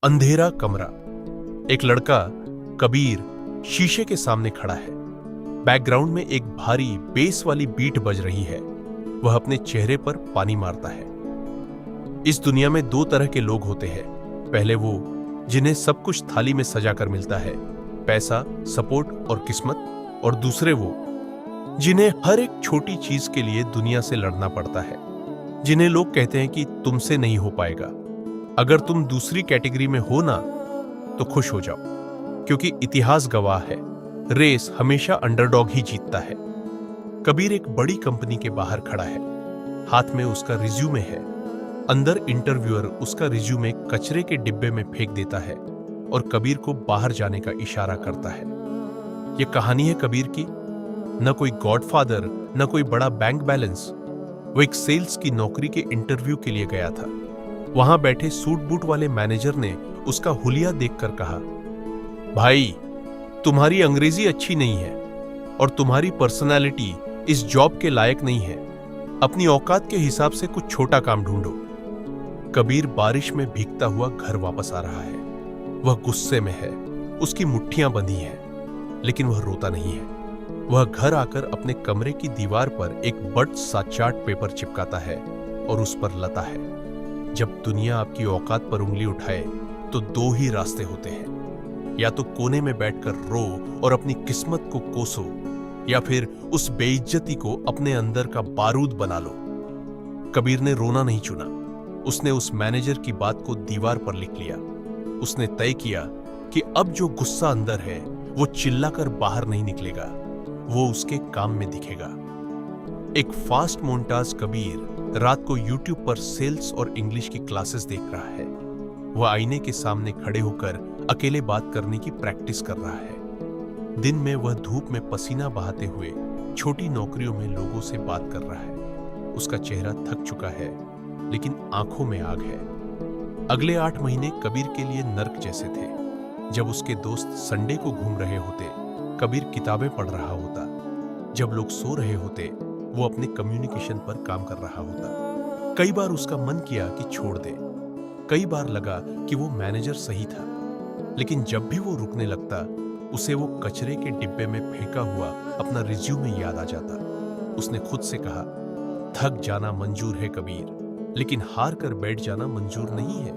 अंधेरा कमरा। एक लड़का कबीर शीशे के सामने खड़ा है। बैकग्राउंड में एक भारी बेस वाली बीट बज रही है। वह अपने चेहरे पर पानी मारता है। इस दुनिया में दो तरह के लोग होते हैं। पहले वो जिन्हें सब कुछ थाली में सजा कर मिलता है, पैसा, सपोर्ट और किस्मत। और दूसरे वो जिन्हें हर एक छोटी चीज के लिए दुनिया से लड़ना पड़ता है, जिन्हें लोग कहते हैं कि तुमसे नहीं हो पाएगा। अगर तुम दूसरी कैटेगरी में हो ना, तो खुश हो जाओ, क्योंकि इतिहास गवाह है, रेस हमेशा अंडरडॉग ही जीतता है। कबीर एक बड़ी कंपनी के बाहर खड़ा है। हाथ में उसका रिज्यूमे है। अंदर इंटरव्यूअर उसका रिज्यूमे कचरे के डिब्बे में फेंक देता है और कबीर को बाहर जाने का इशारा करता है। यह कहानी है कबीर की। न कोई गॉडफादर, न कोई बड़ा बैंक बैलेंस। वो एक सेल्स की नौकरी के इंटरव्यू के लिए गया था। वहां बैठे सूट बूट वाले मैनेजर ने उसका हुलिया देखकर कहा, भाई, तुम्हारी अंग्रेजी अच्छी नहीं है और तुम्हारी पर्सनालिटी इस जॉब के लायक नहीं है। अपनी औकात के हिसाब से कुछ छोटा काम ढूंढो। कबीर बारिश में भीगता हुआ घर वापस आ रहा है। वह गुस्से में है। उसकी मुट्ठियां बंधी हैं, लेकिन वह रोता नहीं है। वह घर आकर अपने कमरे की दीवार पर एक बड़ा सा चार्ट पेपर चिपकाता है और उस पर लता है, जब दुनिया आपकी औकात पर उंगली उठाए तो दो ही रास्ते होते हैं। या तो कोने में बैठकर रो और अपनी किस्मत को कोसो, या फिर उस बेइज्जती को अपने अंदर का बारूद बना लो। कबीर ने रोना नहीं चुना। उसने उस मैनेजर की बात को दीवार पर लिख लिया। उसने तय किया कि अब जो गुस्सा अंदर है वो चिल्लाकर बाहर नहीं निकलेगा, वो उसके काम में दिखेगा। एक फास्ट मोन्टाज कबीर रात को YouTube पर सेल्स और इंग्लिश की क्लासेस देख रहा है। वह आईने के सामने खड़े होकर अकेले बात करने की प्रैक्टिस कर रहा है। दिन में वह धूप में पसीना बहाते हुए छोटी नौकरियों में लोगों से बात कर रहा है। उसका चेहरा थक चुका है, लेकिन आंखों में आग है। अगले 8 महीने कबीर के लिए नर्क जैसे थे। जब उसके दोस्त संडे को घूम रहे होते, कबीर किताबें पढ़ रहा होता। जब लोग सो रहे होते, वो अपने कम्युनिकेशन पर काम कर रहा होता। कई बार उसका मन किया कि छोड़ दे। कई बार लगा कि वो मैनेजर सही था, लेकिन जब भी वो रुकने लगता, उसे वो कचरे के डिब्बे में फेंका हुआ अपना रिज्यूमे याद आ जाता। उसने खुद से कहा, थक जाना मंजूर है कबीर, लेकिन हार कर बैठ जाना मंजूर नहीं है।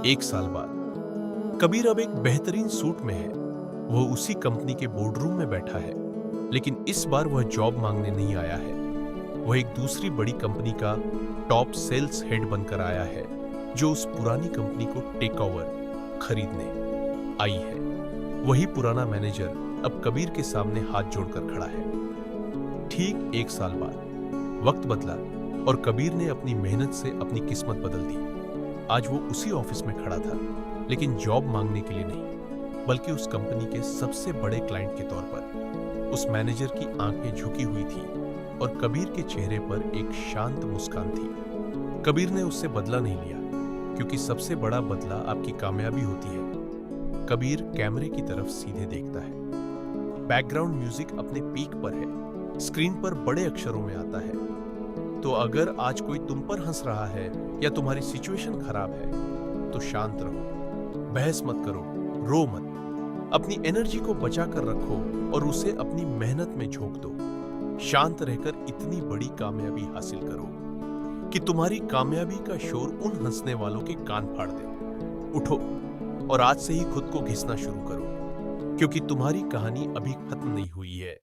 1 साल बाद कबीर अब एक बेहतरीन सूट में है। वो उसी कंपनी के बोर्डरूम में बैठा है, लेकिन इस बार वह जॉब मांगने नहीं आया है। वह एक दूसरी बड़ी कंपनी का टॉप सेल्स हेड बनकर आया है, जो उस पुरानी कंपनी को टेक ओवर खरीदने आई है। वही पुराना मैनेजर अब कबीर के सामने हाथ जोड़कर खड़ा है। ठीक 1 साल बाद वक्त बदला और कबीर ने अपनी मेहनत से अपनी किस्मत बदल दी। आज वो उसी ऑफिस में खड़ा था, लेकिन जॉब मांगने के लिए नहीं, बल्कि उस कंपनी के सबसे बड़े क्लाइंट के तौर पर। उस मैनेजर की आंखें झुकी हुई थी और कबीर के चेहरे पर एक शांत मुस्कान थी। कबीर ने उससे बदला नहीं लिया, क्योंकि सबसे बड़ा बदला आपकी कामयाबी होती है। कबीर कैमरे की तरफ सीधे देखता है। बैकग्राउंड म्यूजिक अपने पीक पर है। स्क्रीन पर बड़े अक्षरों में आता है, तो अगर आज कोई तुम पर हंस रहा है या तुम्हारी सिचुएशन खराब है, तो शांत रहो, बहस मत करो, रो मत। अपनी एनर्जी को बचा कर रखो और उसे अपनी मेहनत में झोंक दो। शांत रहकर इतनी बड़ी कामयाबी हासिल करो कि तुम्हारी कामयाबी का शोर उन हंसने वालों के कान फाड़ दे। उठो और आज से ही खुद को घिसना शुरू करो, क्योंकि तुम्हारी कहानी अभी खत्म नहीं हुई है।